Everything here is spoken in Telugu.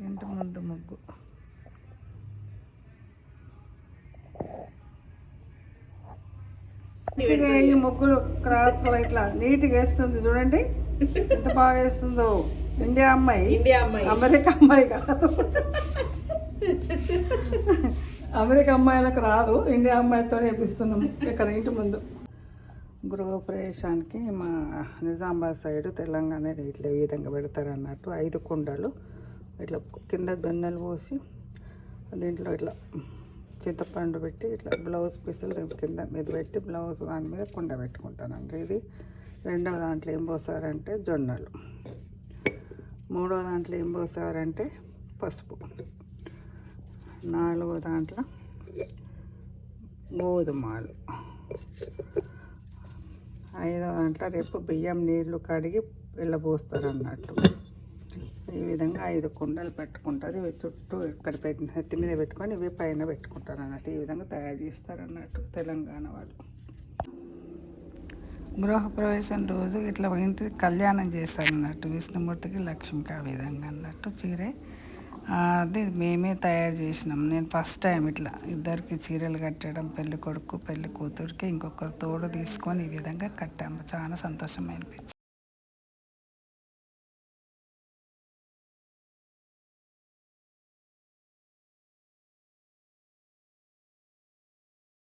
ఇంటి ముందు ముగ్గు. ఈ ముగ్గులు క్రాస్ ఇట్లా నీట్గా వేస్తుంది చూడండి, ఎంత బాగా వేస్తుందో. ఇండియా అమ్మాయి, అమెరికా అమ్మాయి కాదు. అమెరికా అమ్మాయిలకు రాదు, ఇండియా అమ్మాయితో వేపిస్తున్నాం ఇక్కడ ఇంటి ముందు. గృహప్రవేశానికి మా నిజామాబాద్ సైడ్ తెలంగాణ ఇట్లా ఈ విధంగా పెడతారు అన్నట్టు. 5 కుండలు ఇట్లా కింద జొన్నలు పోసి దీంట్లో ఇట్లా చింతపండు పెట్టి ఇట్లా బ్లౌజ్ పీసులు కింద మీద పెట్టి బ్లౌజ్ దాని మీద కుండ పెట్టుకుంటానండి. ఇది 2వ దాంట్లో ఏం పోసారంటే జొన్నలు, 3వ దాంట్లో ఏం పోసారంటే పసుపు, 4వ దాంట్లో గోధుమలు, 5వ దాంట్లో రేపు బియ్యం నీళ్లు కడిగి వెళ్ళబోస్తారు అన్నట్టు. ఈ విధంగా 5 కుండలు పెట్టుకుంటారు. ఇవి చుట్టూ ఇక్కడ పెట్టిన ఎత్తి మీద పెట్టుకొని ఇవి పైన పెట్టుకుంటారు అన్నట్టు. ఈ విధంగా తయారు చేస్తారు అన్నట్టు తెలంగాణ వాళ్ళు. గృహప్రవేశం రోజు ఇట్లా ఇంటి కళ్యాణం చేస్తారు అన్నట్టు. విష్ణుమూర్తికి లక్ష్మికి ఆ విధంగా అన్నట్టు చీరే అది మేమే తయారు చేసినాం. నేను ఫస్ట్ టైం ఇట్లా ఇద్దరికి చీరలు కట్టడం, పెళ్ళి కొడుకు పెళ్ళి కూతురికి ఇంకొకరు తోడు తీసుకొని ఈ విధంగా కట్టాము. చాలా సంతోషం అనిపించింది.